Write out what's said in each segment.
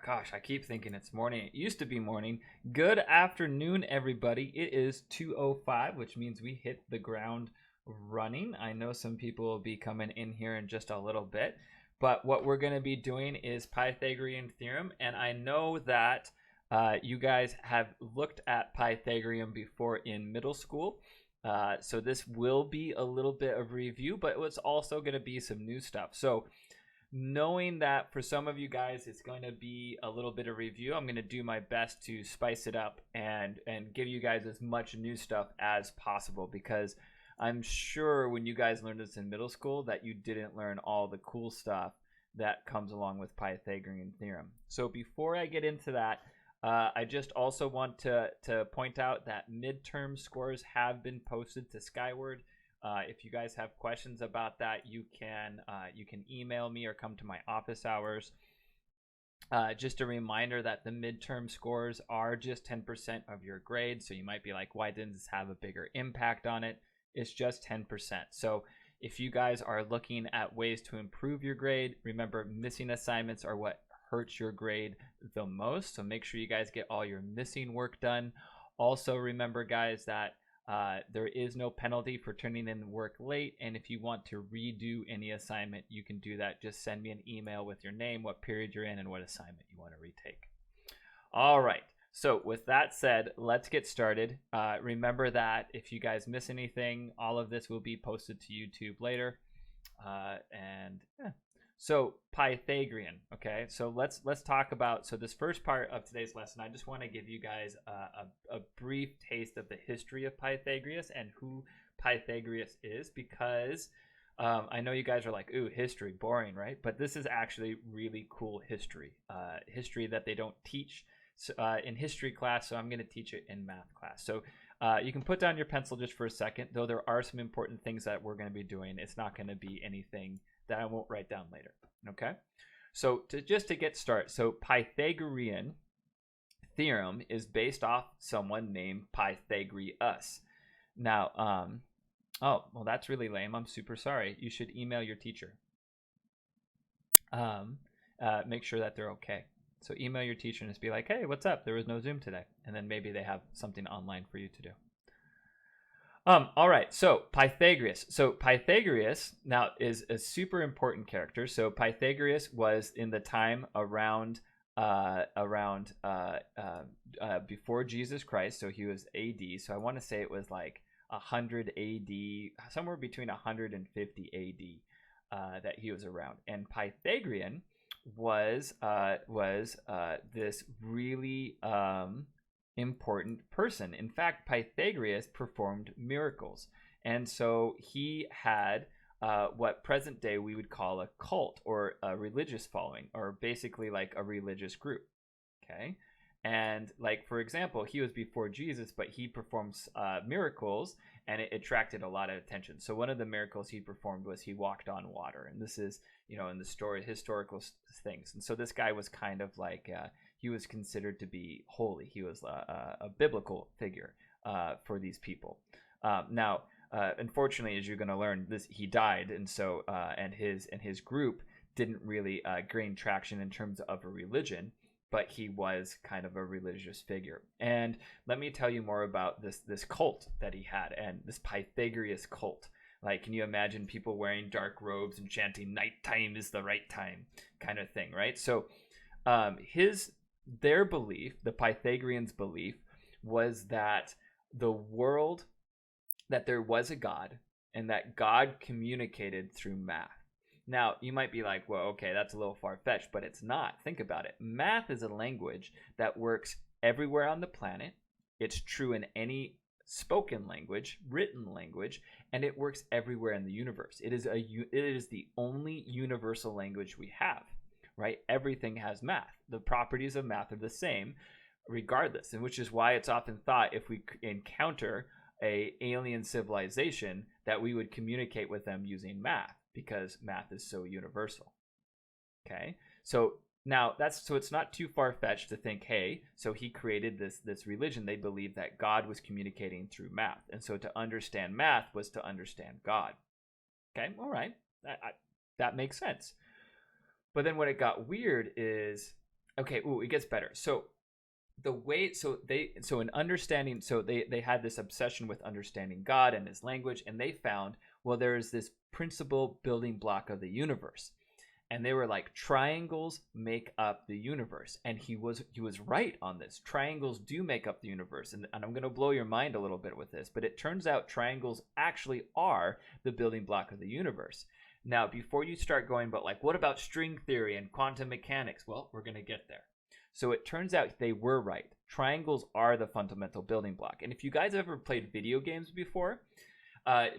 Gosh, I keep thinking it's morning. It used to be morning. Good afternoon, everybody. It is 2:05, which means we hit the ground running. I know some people will be coming in here in just a little bit, but what we're going to be doing is Pythagorean theorem, and I know that you guys have looked at Pythagorean before in middle school. So this will be a little bit of review, but it's also going to be some new stuff. So knowing that for some of you guys it's going to be a little bit of review, I'm going to do my best to spice it up and give you guys as much new stuff as possible, because I'm sure when you guys learned this in middle school that you didn't learn all the cool stuff that comes along with Pythagorean theorem. So before I get into that, I just also want to point out that midterm scores have been posted to Skyward. If you guys have questions about that, you can email me or come to my office hours. Just a reminder that the midterm scores are just 10% of your grade. So you might be like, why didn't this have a bigger impact on it? It's just 10%. So if you guys are looking at ways to improve your grade, remember missing assignments are what hurts your grade the most. So make sure you guys get all your missing work done. Also remember, guys, that there is no penalty for turning in work late, and if you want to redo any assignment, you can do that. Just send me an email with your name, what period you're in, and what assignment you want to retake. All right, so with that said, let's get started. Remember that if you guys miss anything, all of this will be posted to YouTube later. So Pythagorean, okay, so let's talk about, so this first part of today's lesson, I just want to give you guys a brief taste of the history of Pythagoras and who Pythagoras is, because I know you guys are like, ooh, history, boring, right? But this is actually really cool history, history that they don't teach in history class, so I'm going to teach it in math class. So you can put down your pencil just for a second, though there are some important things that we're going to be doing. It's not going to be anything that I won't write down later, okay? So just to get started, so Pythagorean theorem is based off someone named Pythagoras. Now, oh, well, that's really lame. I'm super sorry. You should email your teacher. Make sure that they're okay. So email your teacher and just be like, hey, what's up? There was no Zoom today. And then maybe they have something online for you to do. All right, so Pythagoras. So Pythagoras now is a super important character. So Pythagoras was in the time around before Jesus Christ. So he was AD. So I want to say it was like 100 AD, somewhere between 150 AD that he was around. And Pythagorean was this really important person. In fact, Pythagoras performed miracles, and so he had what present day we would call a cult or a religious following, or basically like a religious group. Okay, and like for example, he was before Jesus, but he performs miracles, and it attracted a lot of attention. So one of the miracles he performed was he walked on water, and this is, you know, in the story, historical things. And so this guy was kind of like he was considered to be holy. He was a biblical figure for these people. Now, unfortunately, as you're going to learn, he died, and so and his group didn't really gain traction in terms of a religion, but he was kind of a religious figure. And let me tell you more about this cult that he had, and this Pythagoras cult. Like, can you imagine people wearing dark robes and chanting "nighttime is the right time" kind of thing, right? So their belief, the Pythagoreans' belief, was that the world, that there was a God, and that God communicated through math. Now, you might be like, well, okay, that's a little far-fetched, but it's not. Think about it. Math is a language that works everywhere on the planet. It's true in any spoken language, written language, and it works everywhere in the universe. It is the only universal language we have. Right? Everything has math. The properties of math are the same regardless, and which is why it's often thought if we encounter a alien civilization that we would communicate with them using math, because math is so universal. Okay? So now it's not too far-fetched to think, hey, so he created this religion. They believed that God was communicating through math. And so to understand math was to understand God. Okay? All right. That makes sense. But then when it got weird is Okay, ooh, it gets better. So the way so in understanding, so they had this obsession with understanding God and his language, and they found, well, there is this principal building block of the universe, and they were like, triangles make up the universe. And he was right on this. Triangles do make up the universe. And I'm going to blow your mind a little bit with this, but it turns out triangles actually are the building block of the universe. Now, before you start going, but like, what about string theory and quantum mechanics? Well, we're going to get there. So it turns out they were right. Triangles are the fundamental building block. And if you guys have ever played video games before,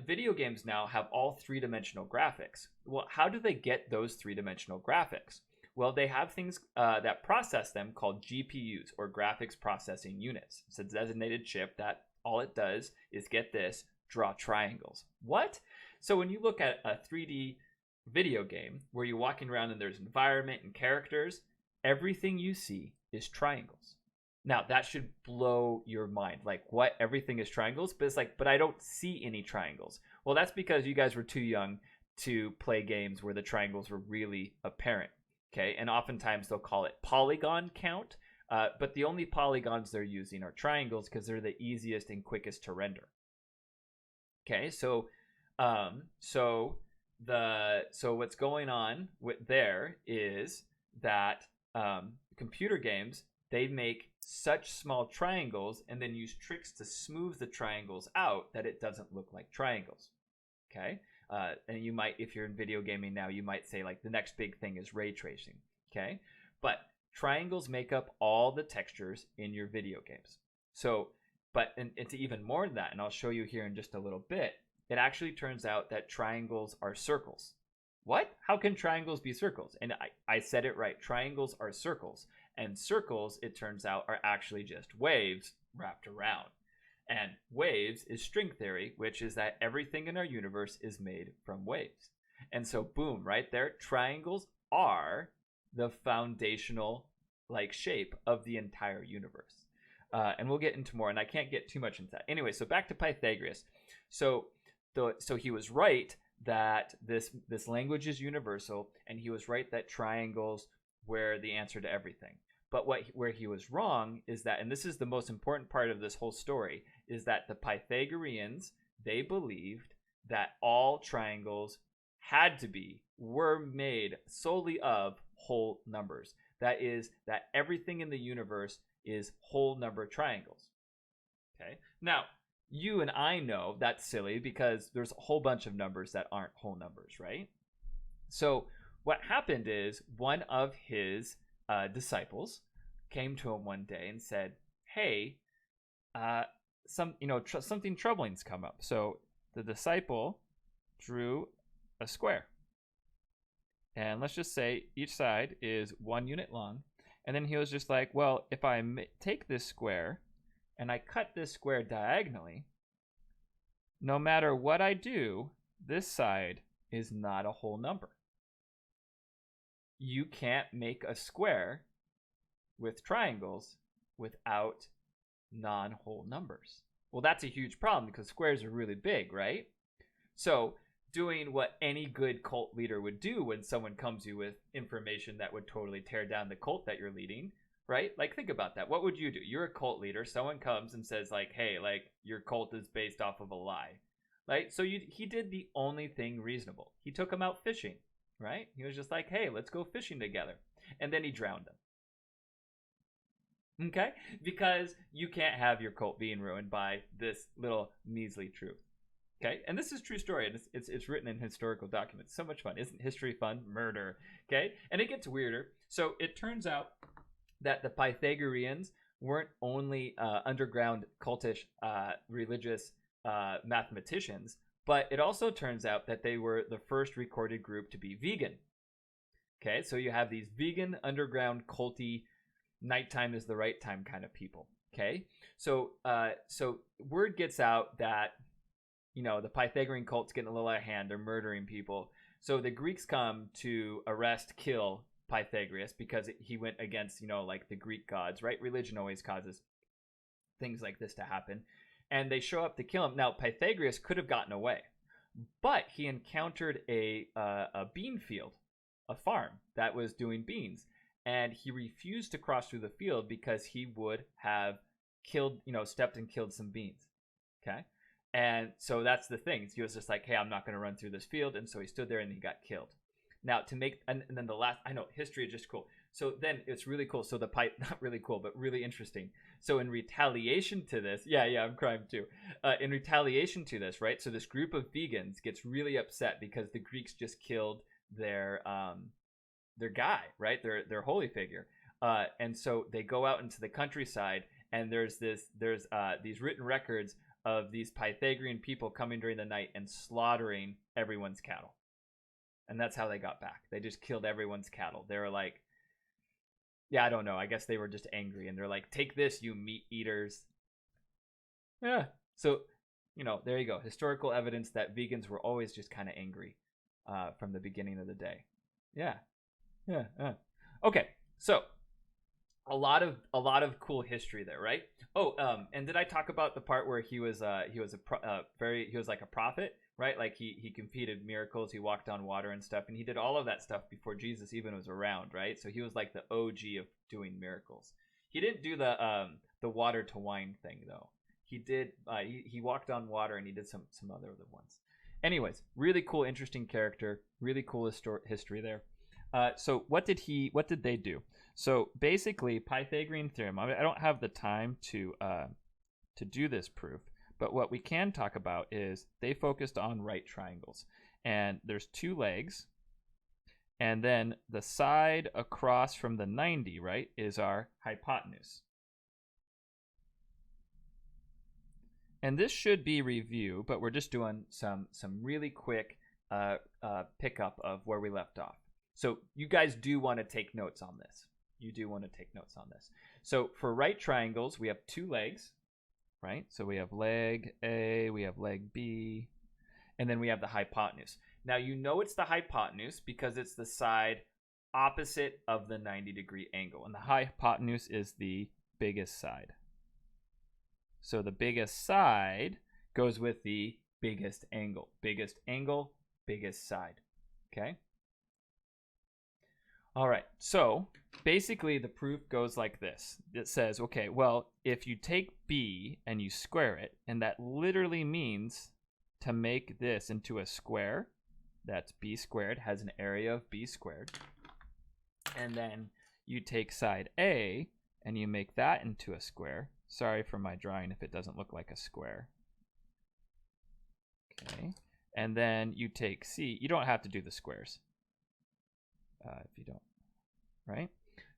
video games now have all three-dimensional graphics. Well, how do they get those three-dimensional graphics? Well, they have things that process them called GPUs, or graphics processing units. It's a designated chip that all it does is, get this, draw triangles. What? So when you look at a 3D video game where you're walking around and there's environment and characters, everything you see is triangles. Now, that should blow your mind. Like, what? Everything is triangles? But it's like, but I don't see any triangles. Well, that's because you guys were too young to play games where the triangles were really apparent. Okay, and oftentimes they'll call it polygon count. But the only polygons they're using are triangles because they're the easiest and quickest to render. Okay, so what's going on there is that computer games, they make such small triangles and then use tricks to smooth the triangles out that it doesn't look like triangles. Okay, and you might, if you're in video gaming now, you might say like the next big thing is ray tracing. Okay, but triangles make up all the textures in your video games. So, but and it's even more than that, and I'll show you here in just a little bit. It actually turns out that triangles are circles. What? How can triangles be circles? And I said it right. Triangles are circles. And circles, it turns out, are actually just waves wrapped around. And waves is string theory, which is that everything in our universe is made from waves. And so, boom, right there, triangles are the foundational like shape of the entire universe. And we'll get into more, and I can't get too much into that. Anyway, so back to Pythagoras. So he was right that this language is universal, and he was right that triangles were the answer to everything. But where he was wrong is that, and this is the most important part of this whole story, is that the Pythagoreans, they believed that all triangles were made solely of whole numbers. That is, that everything in the universe is whole number triangles. Okay? Now, you and I know that's silly because there's a whole bunch of numbers that aren't whole numbers, right? So what happened is one of his disciples came to him one day and said, "Hey, something troubling's come up." So the disciple drew a square, and let's just say each side is 1 unit long. And then he was just like, "Well, if I take this square and I cut this square diagonally, no matter what I do, this side is not a whole number. You can't make a square with triangles without non-whole numbers." Well, that's a huge problem because squares are really big, right? So doing what any good cult leader would do when someone comes to you with information that would totally tear down the cult that you're leading, right? Like, think about that. What would you do? You're a cult leader. Someone comes and says like, "Hey, like, your cult is based off of a lie." Right? So he did the only thing reasonable. He took him out fishing, right? He was just like, "Hey, let's go fishing together." And then he drowned him. Okay? Because you can't have your cult being ruined by this little measly truth. Okay? And this is a true story, and it's written in historical documents. So much fun. Isn't history fun? Murder. Okay? And it gets weirder. So it turns out that the Pythagoreans weren't only underground cultish religious mathematicians, but it also turns out that they were the first recorded group to be vegan. Okay, so you have these vegan, underground, culty, nighttime is the right time kind of people. Okay, so word gets out that, the Pythagorean cult's getting a little out of hand. They're murdering people. So the Greeks come to kill Pythagoras because he went against, like the Greek gods, right? Religion always causes things like this to happen. And they show up to kill him. Now, Pythagoras could have gotten away, but he encountered a bean field, a farm that was doing beans. and he refused to cross through the field because he would have killed, stepped and killed some beans. Okay. And so that's the thing. He was just like, hey, I'm not going to run through this field. And so he stood there and he got killed. Now and then the last, I know history is just cool. So then it's really cool. So not really cool, but really interesting. So in retaliation to this, yeah, I'm crying too. In retaliation to this, right? So this group of vegans gets really upset because the Greeks just killed their guy, right? Their holy figure. And so they go out into the countryside, and there's these written records of these Pythagorean people coming during the night and slaughtering everyone's cattle. And that's how they got back. They just killed everyone's cattle. They were like, yeah, I don't know. I guess they were just angry. And they're like, take this, you meat eaters. Yeah. So, there you go. Historical evidence that vegans were always just kind of angry from the beginning of the day. Yeah. Okay. So a lot of cool history there, right? Oh, and did I talk about the part where he was like a prophet, right? Like he competed miracles, he walked on water and stuff, and he did all of that stuff before Jesus even was around, right? So he was like the OG of doing miracles. He didn't do the water to wine thing though. He did he walked on water, and he did some other ones. Anyways, really cool, interesting character, really cool history there. So what did they do? So basically, Pythagorean theorem. I don't have the time to do this proof, but what we can talk about is they focused on right triangles, and there's two legs, and then the side across from the 90, right, is our hypotenuse. And this should be review, but we're just doing some really quick pickup of where we left off. So you guys do want to take notes on this. So for right triangles, we have two legs, right? So we have leg A, we have leg B, and then we have the hypotenuse. Now it's the hypotenuse because it's the side opposite of the 90-degree angle, and the hypotenuse is the biggest side. So the biggest side goes with the biggest angle. Biggest angle, biggest side. Okay? All right, so basically the proof goes like this. It says, okay, well, if you take B and you square it, and that literally means to make this into a square, that's B squared, has an area of B squared, and then you take side A and you make that into a square. Sorry for my drawing if it doesn't look like a square. Okay, and then you take C. You don't have to do the squares. If you don't, right?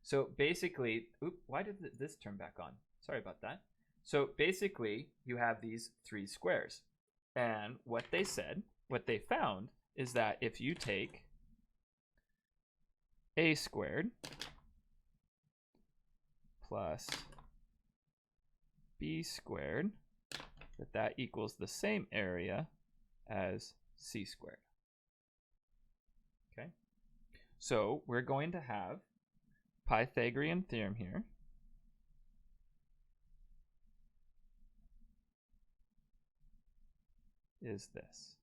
So basically, why did this turn back on? Sorry about that. So basically, you have these three squares. And what they found is that if you take A squared plus B squared, that equals the same area as C squared. Okay? So we're going to have Pythagorean theorem here. Is this.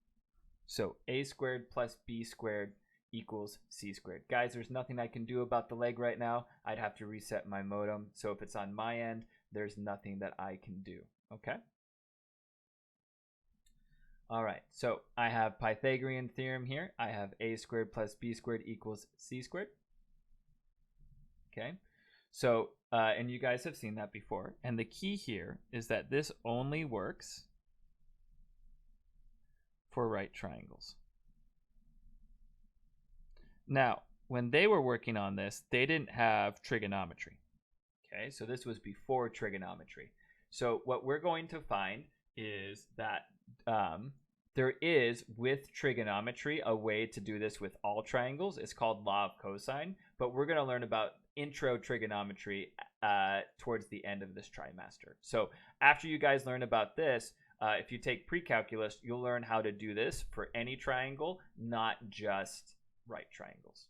So A squared plus B squared equals C squared. Guys, there's nothing I can do about the leg right now. I'd have to reset my modem. So if it's on my end, there's nothing that I can do. Okay? All right, so I have Pythagorean theorem here. I have A squared plus B squared equals C squared. Okay, so, and you guys have seen that before. And the key here is that this only works for right triangles. Now, when they were working on this, they didn't have trigonometry. Okay, so this was before trigonometry. So what we're going to find is that there is, with trigonometry, a way to do this with all triangles. It's called law of cosine, but we're going to learn about intro trigonometry towards the end of this trimester. So after you guys learn about this, if you take pre-calculus, you'll learn how to do this for any triangle, not just right triangles.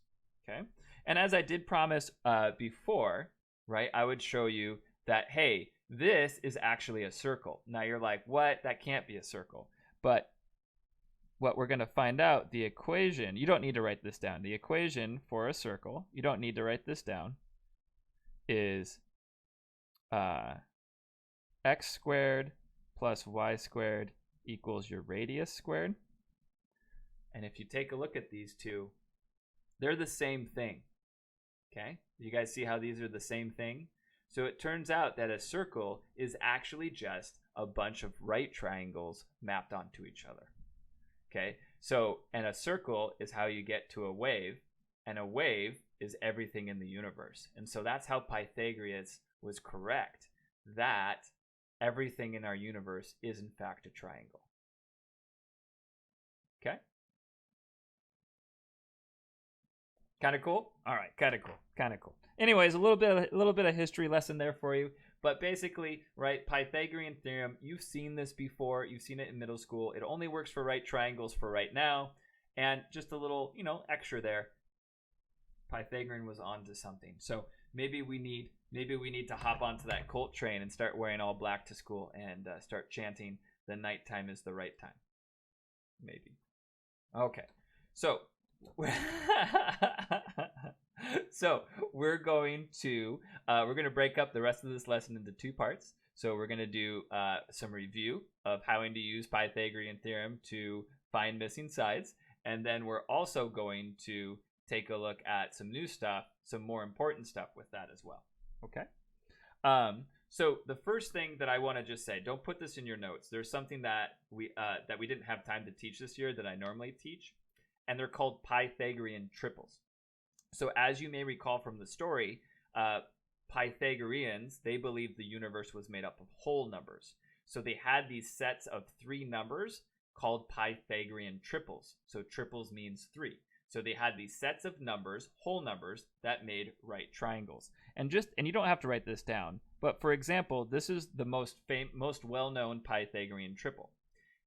Okay? And as I did promise before, right, I would show you that, hey, this is actually a circle. Now you're like, what? That can't be a circle. But what we're going to find out, the equation, you don't need to write this down. The equation for a circle, you don't need to write this down. is x squared plus y squared equals your radius squared. And if you take a look at these two, they're the same thing. Okay? You guys see how these are the same thing? So it turns out that a circle is actually just a bunch of right triangles mapped onto each other. Okay? So, and a circle is how you get to a wave, and a wave is everything in the universe. And so that's how Pythagoras was correct, that everything in our universe is in fact a triangle. Okay? Kind of cool? All right, kind of cool. Kind of cool. Anyways, a little bit of history lesson there for you. But basically, right, Pythagorean theorem, you've seen this before. You've seen it in middle school. It only works for right triangles for right now. And just a little, extra there. Pythagorean was onto something. So maybe we need to hop onto that cult train and start wearing all black to school and start chanting the nighttime is the right time. Maybe. Okay. So so we're going to break up the rest of this lesson into two parts. So we're going to do some review of how to use Pythagorean theorem to find missing sides, and then we're also going to take a look at some new stuff, some more important stuff with that as well. Okay. So the first thing that I want to just say, don't put this in your notes. There's something that we didn't have time to teach this year that I normally teach, and they're called Pythagorean triples. So as you may recall from the story, Pythagoreans, they believed the universe was made up of whole numbers. So they had these sets of three numbers called Pythagorean triples. So triples means three. So they had these sets of numbers, whole numbers, that made right triangles. And you don't have to write this down, but for example, this is the most well-known Pythagorean triple,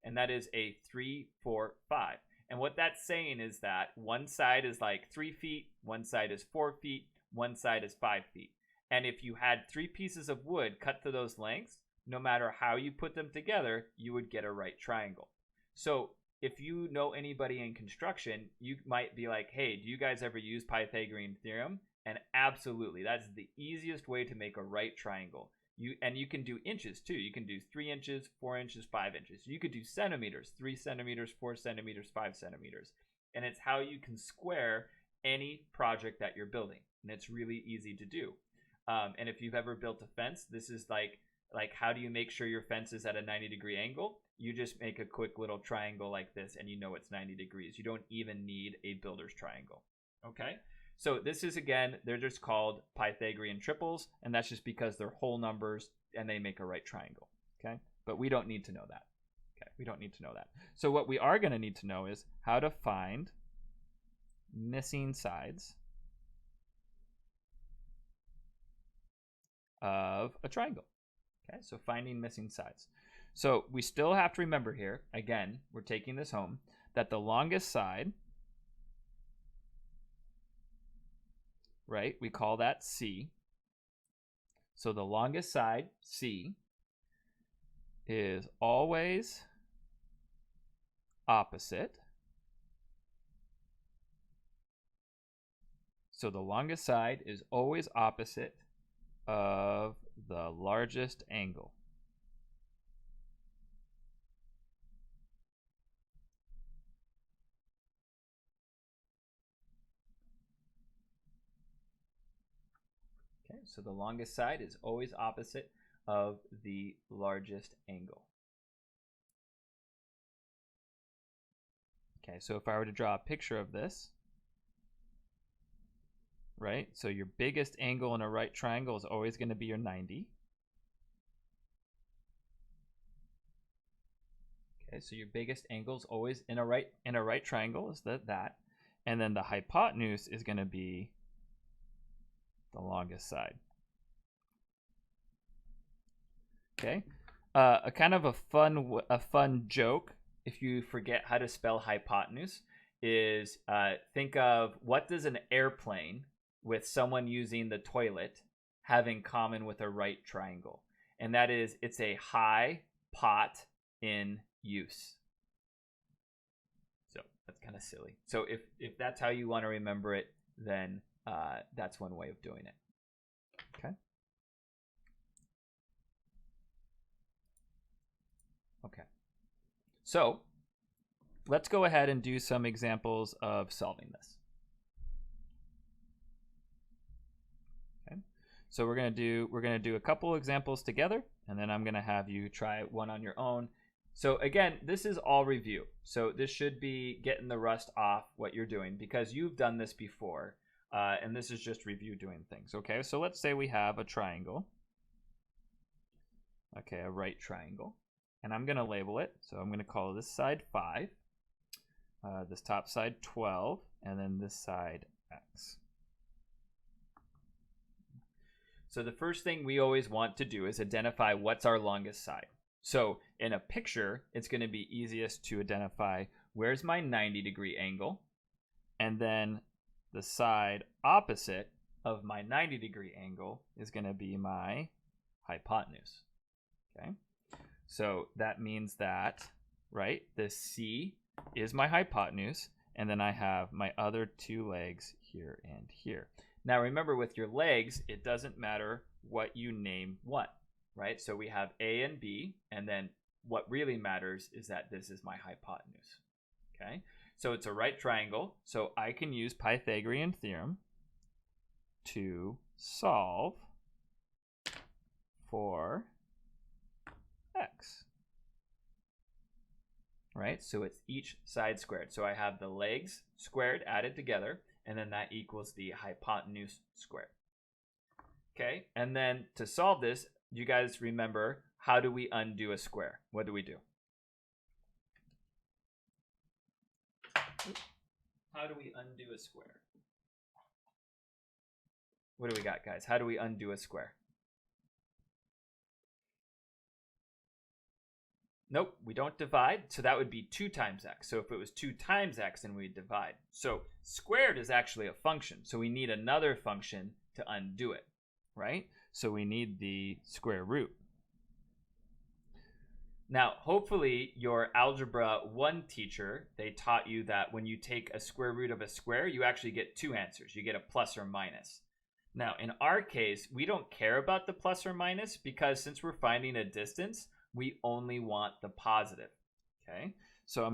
and that is a 3, 4, 5. And what that's saying is that one side is like 3 feet, one side is 4 feet, one side is 5 feet. And if you had 3 pieces of wood cut to those lengths, no matter how you put them together, you would get a right triangle. So if you know anybody in construction, you might be like, hey, do you guys ever use Pythagorean theorem? And absolutely, that's the easiest way to make a right triangle. You can do inches too. You can do 3 inches, 4 inches, 5 inches. You could do centimeters, 3 centimeters, 4 centimeters, 5 centimeters. And it's how you can square any project that you're building. And it's really easy to do. And if you've ever built a fence, this is like how do you make sure your fence is at a 90-degree angle? You just make a quick little triangle like this, and you know it's 90 degrees. You don't even need a builder's triangle. Okay? So this is, again, they're just called Pythagorean triples, and that's just because they're whole numbers and they make a right triangle. Okay? But we don't need to know that. Okay? We don't need to know that. So what we are going to need to know is how to find missing sides of a triangle. Okay? So finding missing sides. So we still have to remember here, again, we're taking this home, that the longest side, right, we call that C. So the longest side, C, is always opposite. So the longest side is always opposite of the largest angle. Okay, so the longest side is always opposite of the largest angle. Okay, so if I were to draw a picture of this, right? So your biggest angle in a right triangle is always going to be your 90. Okay, so your biggest angle is always in a right triangle is that. And then the hypotenuse is going to be the longest side. Okay, a kind of a fun joke, if you forget how to spell hypotenuse, is think of what does an airplane with someone using the toilet have in common with a right triangle? And that is, it's a high pot in use. So that's kind of silly. So if that's how you want to remember it, then that's one way of doing it. Okay. Okay. So let's go ahead and do some examples of solving this. Okay. So we're gonna do a couple examples together, and then I'm gonna have you try one on your own. So again, this is all review. So this should be getting the rust off what you're doing because you've done this before, and this is just review doing things. Okay. So let's say we have a triangle. Okay, a right triangle. And I'm going to label it. So I'm going to call this side 5, this top side 12, and then this side x. So the first thing we always want to do is identify what's our longest side. So in a picture, it's going to be easiest to identify where's my 90-degree angle, and then the side opposite of my 90-degree angle is going to be my hypotenuse. Okay. So that means that, right, this C is my hypotenuse, and then I have my other 2 legs here and here. Now remember, with your legs, it doesn't matter what you name what, right? So we have A and B, and then what really matters is that this is my hypotenuse, okay? So it's a right triangle, so I can use Pythagorean theorem to solve for x, right? So it's each side squared. So I have the legs squared added together, and then that equals the hypotenuse squared. Okay, and then to solve this, you guys remember, how do we undo a square? What do we do? How do we undo a square? What do we got, guys? How do we undo a square? Nope, we don't divide, so that would be 2 times x. So if it was 2 times x, then we'd divide. So squared is actually a function, so we need another function to undo it, right? So we need the square root. Now, hopefully your Algebra 1 teacher, they taught you that when you take a square root of a square, you actually get 2 answers. You get a plus or minus. Now, in our case, we don't care about the plus or minus because since we're finding a distance, we only want the positive, okay? So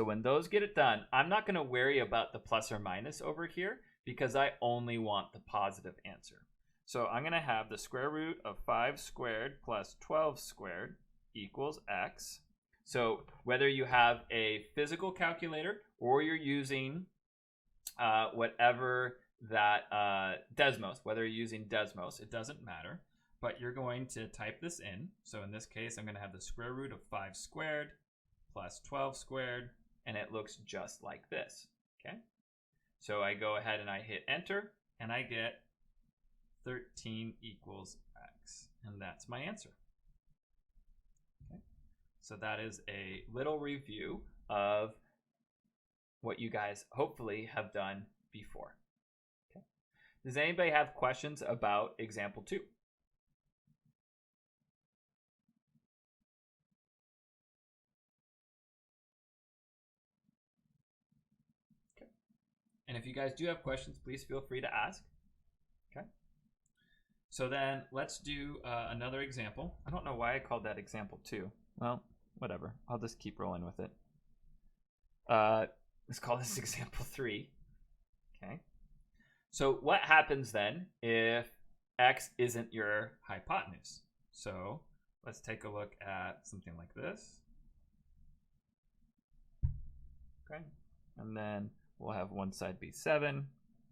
when those get it done, I'm not going to worry about the plus or minus over here because I only want the positive answer. So I'm going to have the square root of 5 squared plus 12 squared equals x. So whether you have a physical calculator or you're using whatever that Desmos, whether you're using Desmos, it doesn't matter. But you're going to type this in. So in this case, I'm going to have the square root of 5 squared plus 12 squared, and it looks just like this, okay? So I go ahead and I hit enter, and I get 13 equals x, and that's my answer. Okay? So that is a little review of what you guys hopefully have done before. Okay? Does anybody have questions about example 2? And if you guys do have questions, please feel free to ask. Okay. So then let's do another example. I don't know why I called that example 2. Well, whatever. I'll just keep rolling with it. Let's call this example 3. Okay. So what happens then if x isn't your hypotenuse? So let's take a look at something like this. Okay. And then we'll have one side be 7,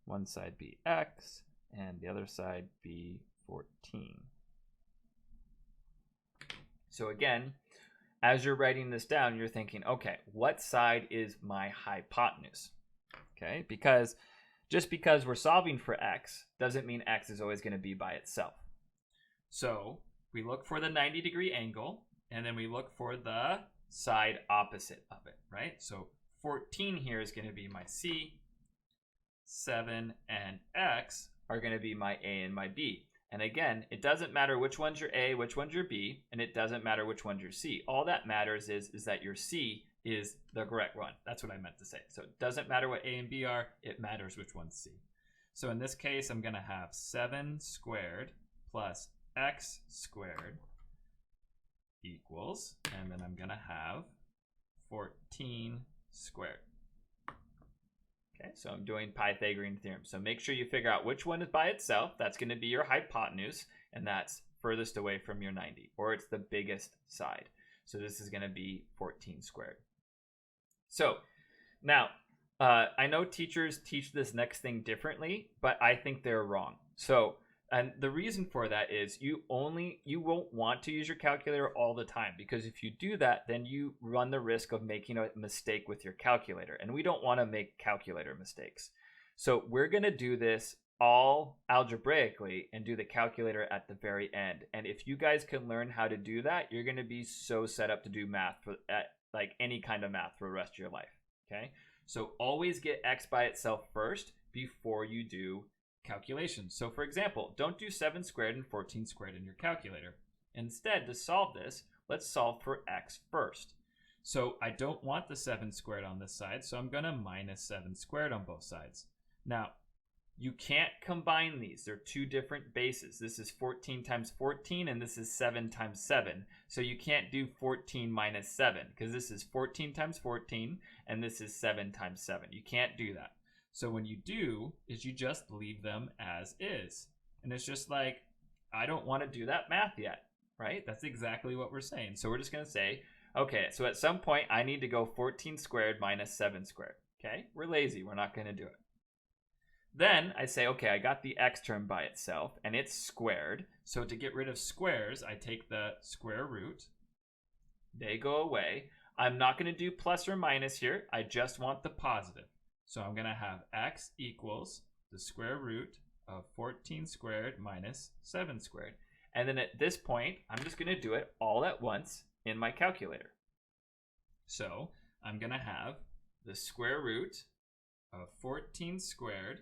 one side be x, and the other side be 14. So again, as you're writing this down, you're thinking, okay, what side is my hypotenuse? Okay, because just because we're solving for x doesn't mean x is always going to be by itself. So we look for the 90-degree angle, and then we look for the side opposite of it, right? So 14 here is going to be my C, 7 and x are going to be my A and my B. And again, it doesn't matter which one's your A, which one's your B, and it doesn't matter which one's your C. All that matters is that your C is the correct one. That's what I meant to say. So it doesn't matter what A and B are, it matters which one's C. So in this case, I'm going to have 7 squared plus x squared equals, and then I'm going to have 14 squared. Okay, so I'm doing Pythagorean theorem. So make sure you figure out which one is by itself. That's going to be your hypotenuse, and that's furthest away from your 90, or it's the biggest side. So this is going to be 14 squared. So now, I know teachers teach this next thing differently, but I think they're wrong. So, and the reason for that is you won't want to use your calculator all the time, because if you do that, then you run the risk of making a mistake with your calculator, and we don't want to make calculator mistakes. So we're going to do this all algebraically and do the calculator at the very end. And if you guys can learn how to do that, you're going to be so set up to do math like any kind of math for the rest of your life. Okay, so always get x by itself first before you do calculations. So for example, don't do 7 squared and 14 squared in your calculator. Instead, to solve this, let's solve for x first. So I don't want the 7 squared on this side, so I'm going to minus 7 squared on both sides. Now, you can't combine these. They're two different bases. This is 14 times 14, and this is 7 times 7. So you can't do 14 minus 7, because this is 14 times 14, and this is 7 times 7. You can't do that. So when you do, is you just leave them as is. And it's just like, I don't want to do that math yet, right? That's exactly what we're saying. So we're just going to say, okay, so at some point, I need to go 14 squared minus 7 squared. Okay, we're lazy. We're not going to do it. Then I say, okay, I got the x term by itself, and it's squared. So to get rid of squares, I take the square root. They go away. I'm not going to do plus or minus here. I just want the positive. So I'm going to have x equals the square root of 14 squared minus 7 squared. And then at this point, I'm just going to do it all at once in my calculator. So I'm going to have the square root of 14 squared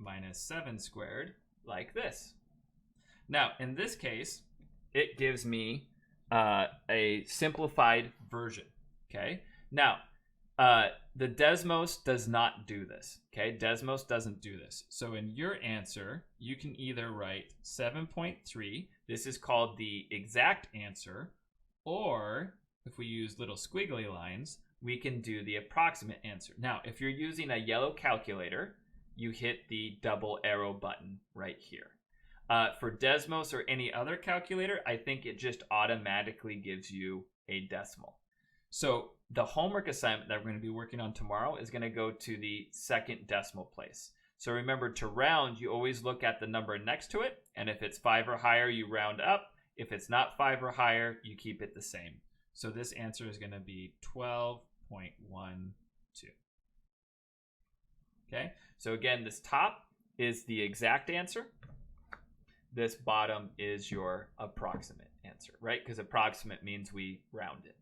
minus 7 squared, like this. Now, in this case, it gives me a simplified version, okay? Now, the Desmos does not do this, okay? Desmos doesn't do this. So in your answer, you can either write 7.3, this is called the exact answer, or if we use little squiggly lines, we can do the approximate answer. Now, if you're using a yellow calculator, you hit the double arrow button right here. For Desmos or any other calculator, I think it just automatically gives you a decimal. So the homework assignment that we're going to be working on tomorrow is going to go to the second decimal place. So remember, to round, you always look at the number next to it, and if it's 5 or higher, you round up. If it's not 5 or higher, you keep it the same. So this answer is going to be 12.12. Okay, so again, this top is the exact answer. This bottom is your approximate answer, right? Because approximate means we round it.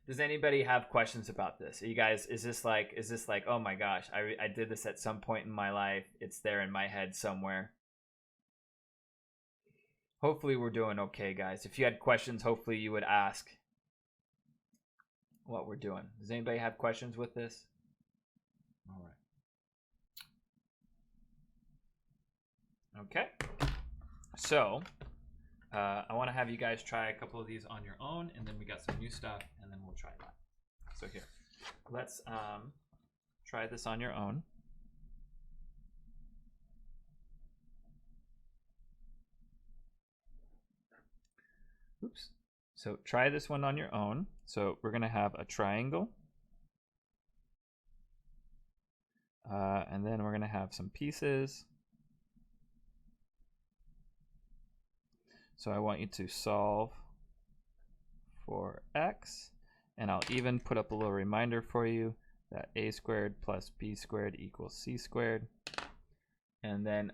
Does anybody have questions about this? Are you guys, is this like, oh my gosh, I did this at some point in my life. It's there in my head somewhere. Hopefully we're doing okay, guys. If you had questions, hopefully you would ask what we're doing. Does anybody have questions with this? All right. Okay. So I want to have you guys try a couple of these on your own, and then we got some new stuff, and then we'll try that. So here, let's try this on your own. Oops. So try this one on your own. So we're going to have a triangle. And then we're going to have some pieces. So I want you to solve for x. And I'll even put up a little reminder for you that a squared plus b squared equals c squared. And then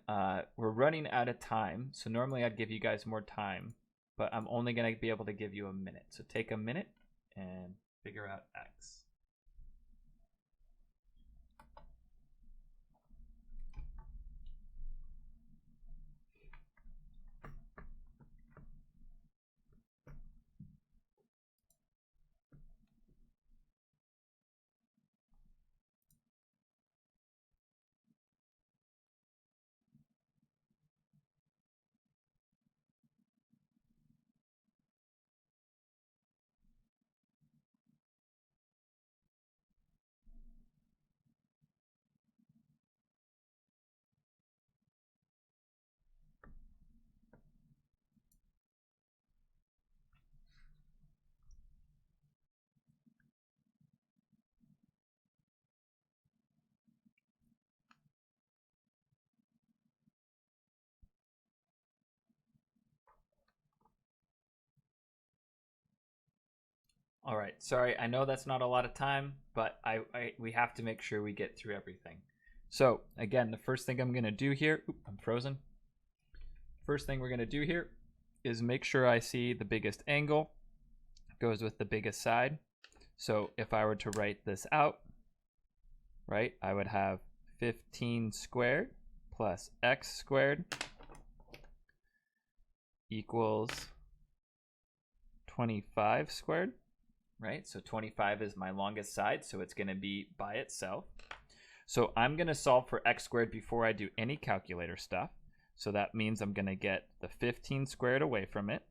we're running out of time. So normally I'd give you guys more time, but I'm only going to be able to give you a minute. So take a minute and figure out x. All right, sorry, I know that's not a lot of time, but we have to make sure we get through everything. So again, the first thing I'm gonna do here, I'm frozen. First thing we're gonna do here is make sure I see the biggest angle goes with the biggest side. So if I were to write this out, right, I would have 15 squared plus x squared equals 25 squared, right? So 25 is my longest side, so it's going to be by itself. So I'm going to solve for x squared before I do any calculator stuff. So that means I'm going to get the 15 squared away from it.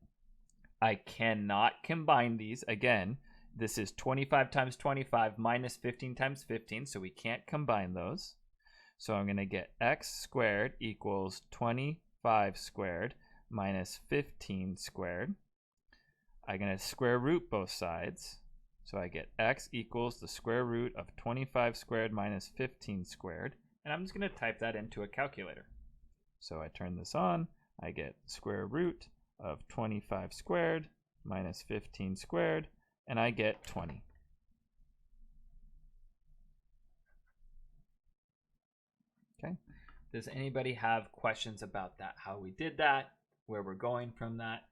I cannot combine these. Again, this is 25 times 25 minus 15 times 15, so we can't combine those. So I'm going to get x squared equals 25 squared minus 15 squared. I'm going to square root both sides. So I get x equals the square root of 25 squared minus 15 squared. And I'm just going to type that into a calculator. So I turn this on. I get square root of 25 squared minus 15 squared. And I get 20. Okay. Does anybody have questions about that? How we did that? Where we're going from that?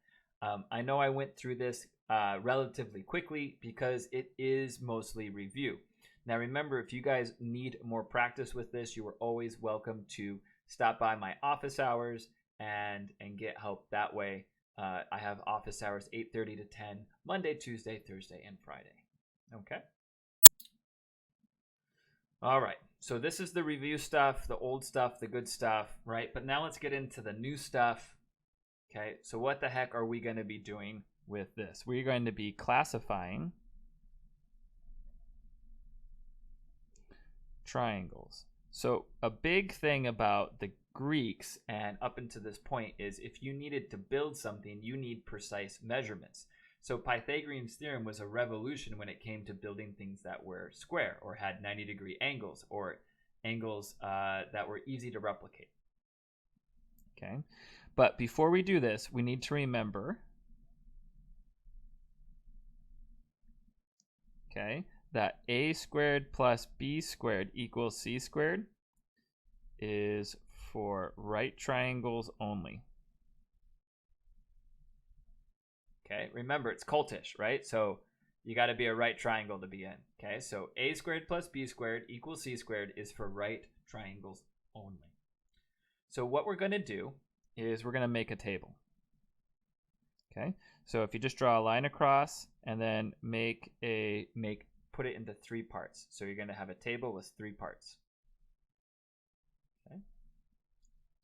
I know I went through this relatively quickly because it is mostly review. Now remember, if you guys need more practice with this, you are always welcome to stop by my office hours and get help that way. I have office hours 8:30 to 10, Monday, Tuesday, Thursday, and Friday. Okay. All right. So this is the review stuff, the old stuff, the good stuff, right? But now let's get into the new stuff. Okay. So what the heck are we going to be doing with this? We're going to be classifying triangles. So a big thing about the Greeks and up until this point is if you needed to build something, you need precise measurements. So Pythagorean's theorem was a revolution when it came to building things that were square or had 90-degree angles or angles that were easy to replicate. Okay, but before we do this, we need to remember, okay, that a squared plus b squared equals c squared is for right triangles only. Okay, remember it's cultish, right? So you got to be a right triangle to be in. Okay, so a squared plus b squared equals c squared is for right triangles only. So what we're going to do is we're going to make a table. Okay, so if you just draw a line across and then put it into 3 parts. So you're going to have a table with 3 parts. Okay,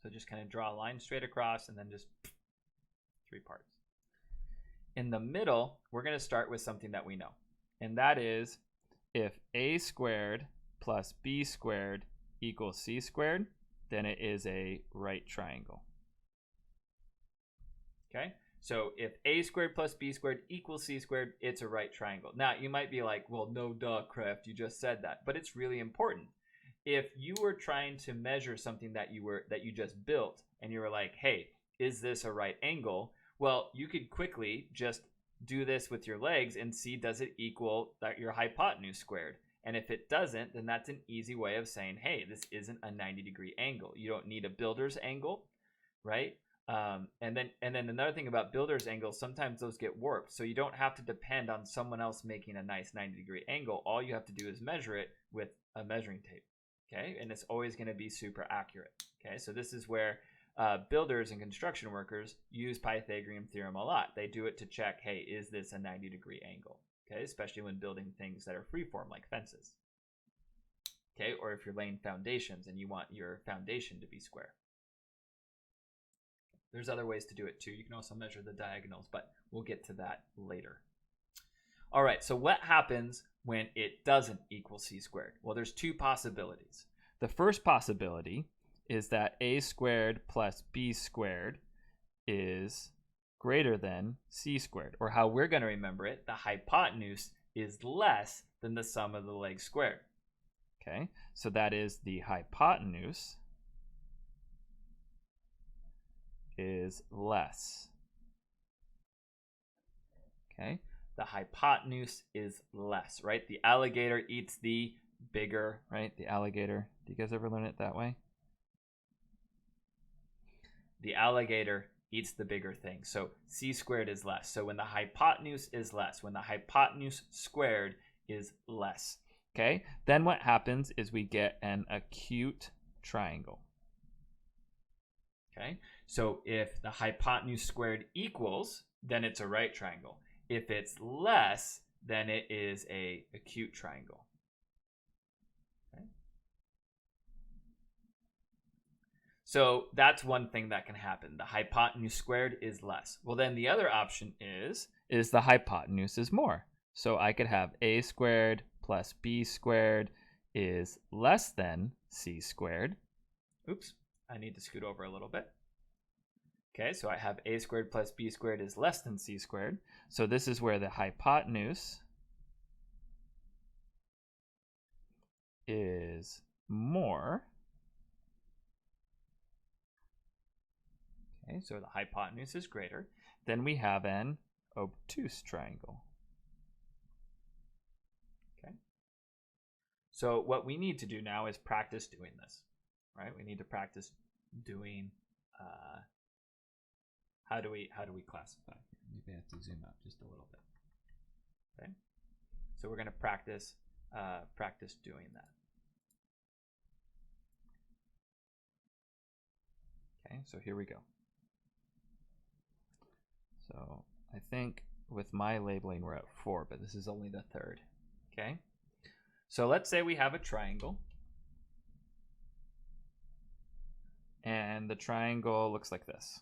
so just kind of draw a line straight across and then just 3 parts. In the middle, we're going to start with something that we know. And that is if a squared plus b squared equals c squared, then it is a right triangle. Okay, so if a squared plus b squared equals c squared, it's a right triangle. Now, you might be like, well, no duh, Kraft, you just said that. But it's really important. If you were trying to measure something that you just built and you were like, hey, is this a right angle? Well, you could quickly just do this with your legs and see, does it equal your hypotenuse squared? And if it doesn't, then that's an easy way of saying, hey, this isn't a 90-degree angle. You don't need a builder's angle, right? And then another thing about builder's angles, sometimes those get warped. So you don't have to depend on someone else making a nice 90-degree angle. All you have to do is measure it with a measuring tape, okay? And it's always going to be super accurate, okay? So this is where builders and construction workers use Pythagorean theorem a lot. They do it to check, hey, is this a 90-degree angle? Okay, especially when building things that are freeform like fences. Okay, or if you're laying foundations and you want your foundation to be square. There's other ways to do it too. You can also measure the diagonals, but we'll get to that later. All right, so what happens when it doesn't equal c squared? Well, there's 2 possibilities. The first possibility is that a squared plus b squared is greater than c squared, or how we're going to remember it, the hypotenuse is less than the sum of the legs squared. Okay, so that is the hypotenuse is less. Okay, the hypotenuse is less, right? The alligator eats the bigger, right? The alligator. Do you guys ever learn it that way? The alligator eats the bigger thing. So c squared is less. So when the hypotenuse is less, when the hypotenuse squared is less, okay, then what happens is we get an acute triangle. Okay, so if the hypotenuse squared equals, then it's a right triangle. If it's less, then it is a acute triangle. Okay. So that's one thing that can happen. The hypotenuse squared is less. Well, then the other option is the hypotenuse is more. So I could have a squared plus b squared is less than c squared. Oops, I need to scoot over a little bit. Okay, so I have a squared plus b squared is less than c squared. So this is where the hypotenuse is more. Okay, so the hypotenuse is greater. Then we have an obtuse triangle. Okay. So what we need to do now is practice doing this, right? We need to practice doing, how do we classify? Maybe I have to zoom out just a little bit. Okay. So we're going to practice doing that. Okay, so here we go. So I think with my labeling we're at 4, but this is only the third. Okay, so let's say we have a triangle, and the triangle looks like this.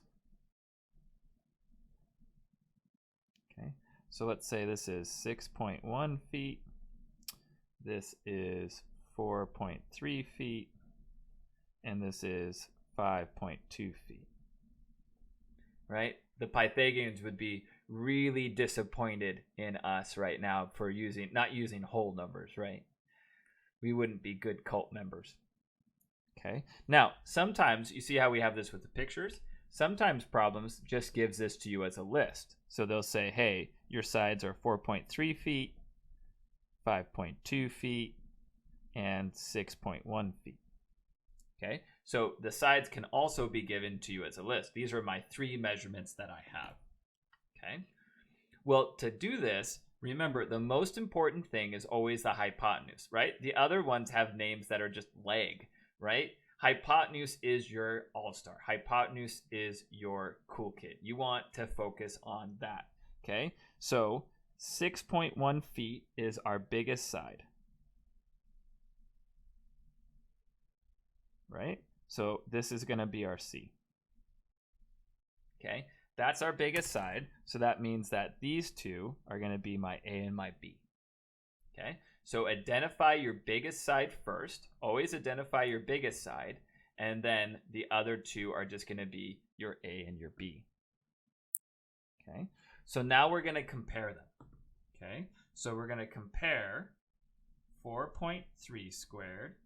Okay, so let's say this is 6.1 feet, this is 4.3 feet, and this is 5.2 feet. Right? The Pythagoreans would be really disappointed in us right now for not using whole numbers, right? We wouldn't be good cult members. Okay. Now, sometimes you see how we have this with the pictures. Sometimes Problems just gives this to you as a list. So they'll say, hey, your sides are 4.3 feet, 5.2 feet, and 6.1 feet. Okay, so the sides can also be given to you as a list. These are my 3 measurements that I have. Okay, well, to do this, remember the most important thing is always the hypotenuse, right? The other ones have names that are just leg, right? Hypotenuse is your all-star. Hypotenuse is your cool kid. You want to focus on that. Okay, so 6.1 feet is our biggest side. Right? So this is going to be our C. Okay, that's our biggest side. So that means that these two are going to be my A and my B. Okay, so identify your biggest side first. Always identify your biggest side. And then the other two are just going to be your A and your B. Okay, so now we're going to compare them. Okay, so we're going to compare 4.3 squared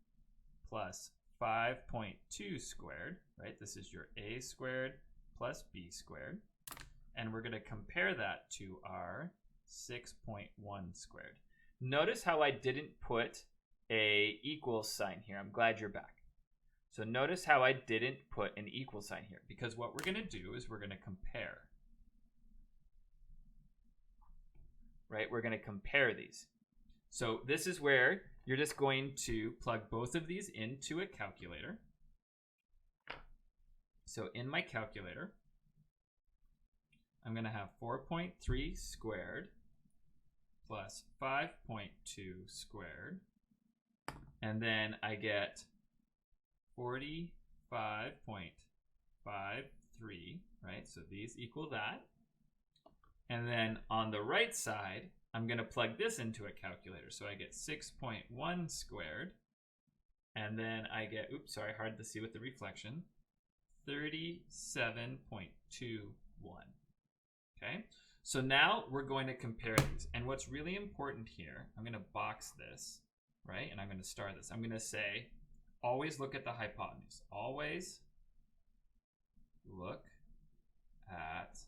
plus 5.2 squared, right? This is your A squared plus B squared. And we're going to compare that to our 6.1 squared. Notice how I didn't put a equal sign here. I'm glad you're back. So notice how I didn't put an equal sign here, because what we're going to do is we're going to compare. Right? We're going to compare these. So this is where you're just going to plug both of these into a calculator. So in my calculator, I'm going to have 4.3 squared plus 5.2 squared. And then I get 45.53, right? So these equal that. And then on the right side, I'm going to plug this into a calculator. So I get 6.1 squared. And then I get, oops, sorry, hard to see with the reflection, 37.21. Okay, so now we're going to compare these. And what's really important here, I'm going to box this, right? And I'm going to star this. I'm going to say, always look at the hypotenuse. Always look at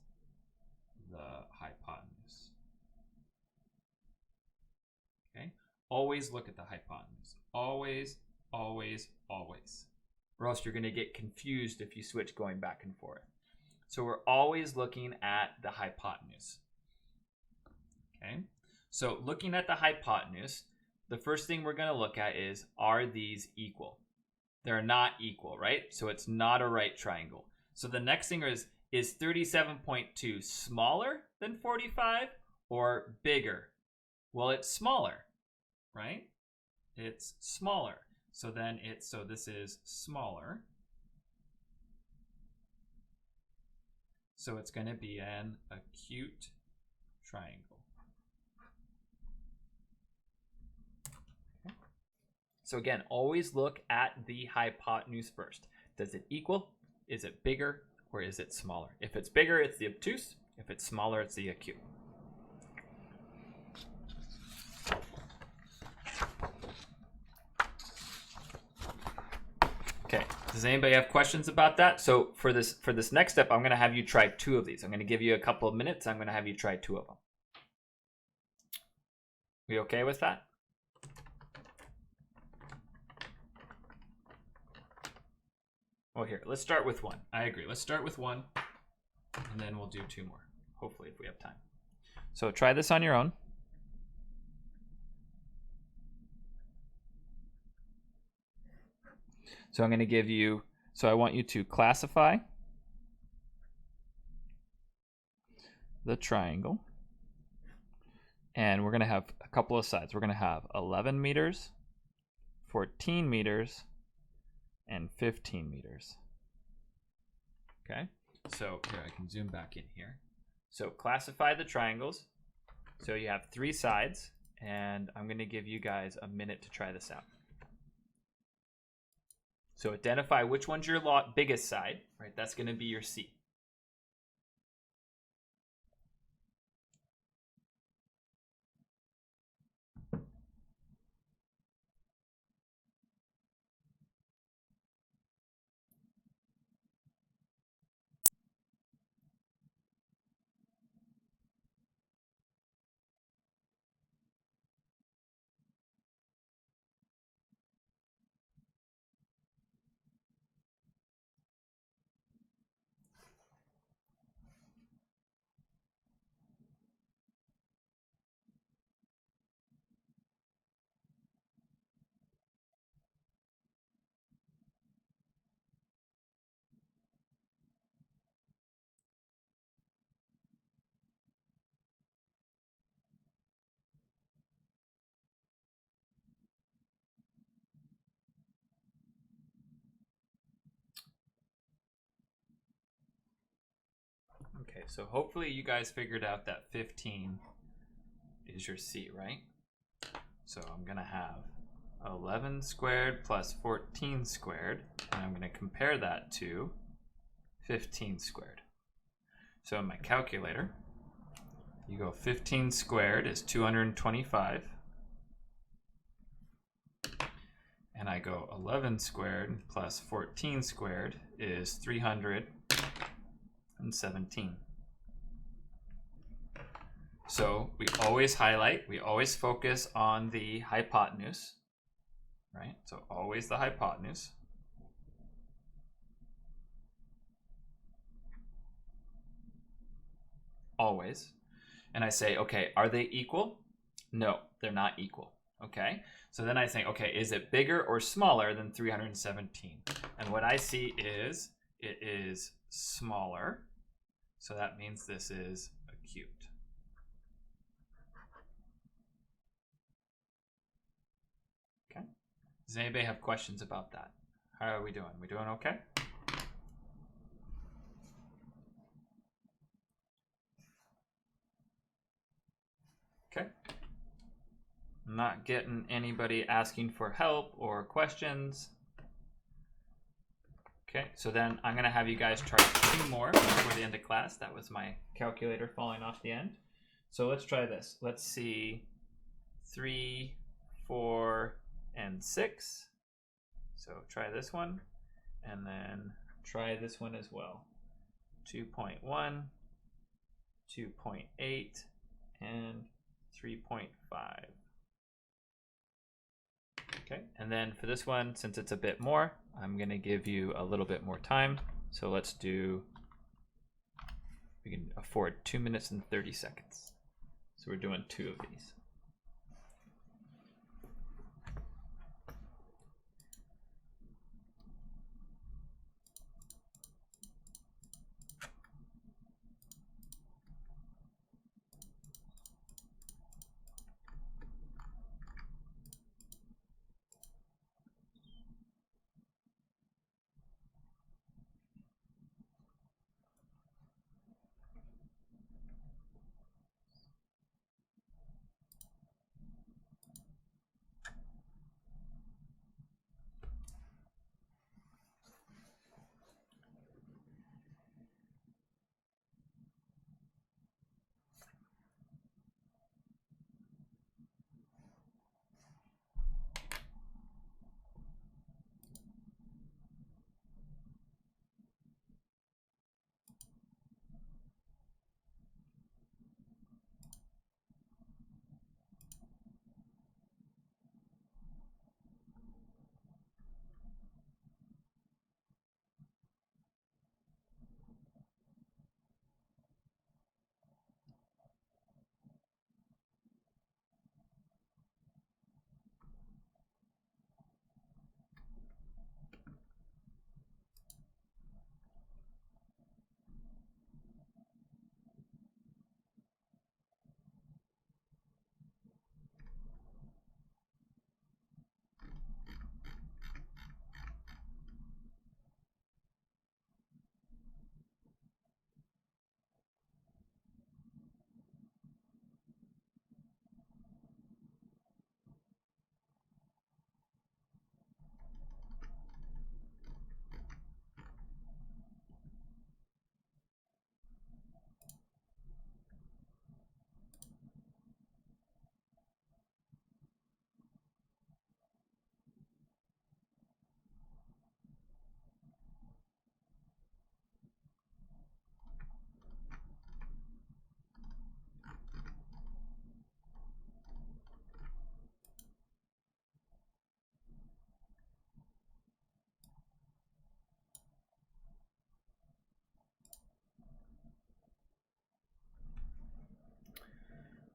the hypotenuse. always look at the hypotenuse. Always, always, always. Or else you're going to get confused if you switch going back and forth. So we're always looking at the hypotenuse. Okay, so looking at the hypotenuse, the first thing we're going to look at is, are these equal? They're not equal, right? So it's not a right triangle. So the next thing is 37.2 smaller than 45 or bigger? Well, it's smaller, right? It's smaller. So then this is smaller. So it's going to be an acute triangle. Okay. So again, always look at the hypotenuse first. Does it equal? Is it bigger? Or is it smaller? If it's bigger, it's the obtuse. If it's smaller, it's the acute. Okay, does anybody have questions about that? So for this next step, I'm gonna have you try 2 of these. I'm gonna give you a couple of minutes. I'm gonna have you try 2 of them. We okay with that? Well, here, let's start with 1. I agree. Let's start with 1, and then we'll do 2 more, hopefully, if we have time. So try this on your own. So I'm going to give you, so I want you to classify the triangle. And we're going to have a couple of sides. We're going to have 11 meters, 14 meters, and 15 meters. Okay, so here I can zoom back in here. So classify the triangles. So you have 3 sides, and I'm going to give you guys a minute to try this out. So identify which one's your biggest side, right? That's going to be your C. Okay, so hopefully you guys figured out that 15 is your C, right? So I'm going to have 11 squared plus 14 squared, and I'm going to compare that to 15 squared. So in my calculator, you go 15 squared is 225, and I go 11 squared plus 14 squared is 317. So we always highlight, we always focus on the hypotenuse, right? So always the hypotenuse. Always. And I say, okay, are they equal? No, they're not equal. Okay, so then I think, okay, is it bigger or smaller than 317? And what I see is it is smaller. So that means this is acute. Okay. Does anybody have questions about that? How are we doing? We doing okay? Okay. I'm not getting anybody asking for help or questions. Okay, so then I'm gonna have you guys try 2 more before the end of class. That was my calculator falling off the end. So let's try this. Let's see 3, 4, and 6. So try this one, and then try this one as well. 2.1, 2.8, and 3.5. Okay, and then for this one, since it's a bit more, I'm gonna give you a little bit more time. So let's do, we can afford 2 minutes and 30 seconds. So we're doing 2 of these.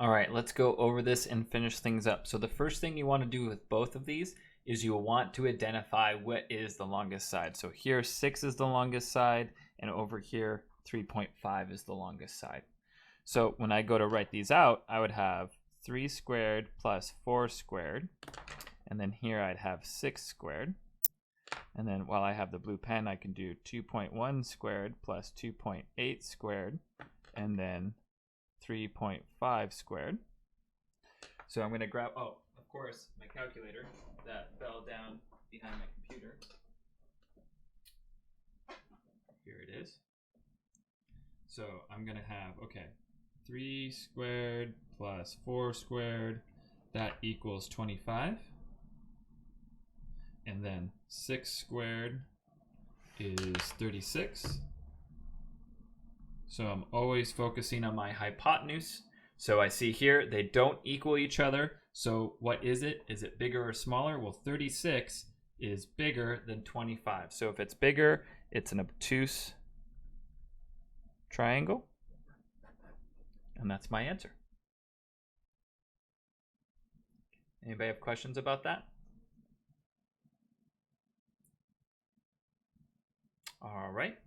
All right, let's go over this and finish things up. So the first thing you want to do with both of these is you want to identify what is the longest side. So here 6 is the longest side, and over here 3.5 is the longest side. So when I go to write these out, I would have 3 squared plus 4 squared, and then here I'd have 6 squared. And then while I have the blue pen, I can do 2.1 squared plus 2.8 squared, and then 3.5 squared. So I'm going to grab, oh, of course, my calculator that fell down behind my computer. Here it is. So I'm going to have, okay, 3 squared plus 4 squared, that equals 25. And then 6 squared is 36. So I'm always focusing on my hypotenuse. So I see here they don't equal each other. So what is it? Is it bigger or smaller? Well, 36 is bigger than 25. So if it's bigger, it's an obtuse triangle. And that's my answer. Anybody have questions about that? All right.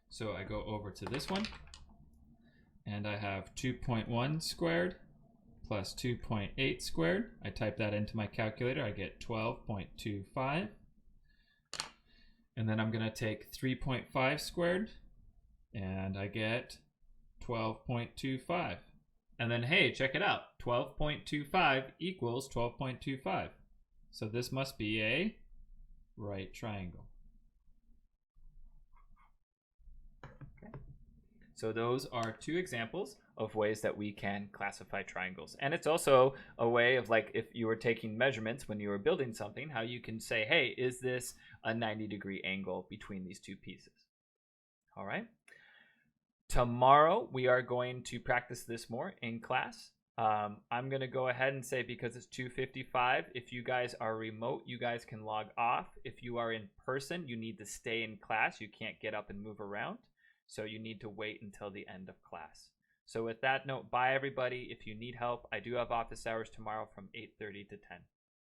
So I go over to this one. And I have 2.1 squared plus 2.8 squared. I type that into my calculator. I get 12.25. And then I'm going to take 3.5 squared, and I get 12.25. And then, hey, check it out. 12.25 equals 12.25. So this must be a right triangle. So those are 2 examples of ways that we can classify triangles. And it's also a way of, like, if you were taking measurements when you were building something, how you can say, hey, is this a 90-degree angle between these 2 pieces? All right. Tomorrow, we are going to practice this more in class. I'm going to go ahead and say, because it's 2:55, if you guys are remote, you guys can log off. If you are in person, you need to stay in class. You can't get up and move around. So you need to wait until the end of class. So with that note, bye everybody. If you need help, I do have office hours tomorrow from 8:30 to 10.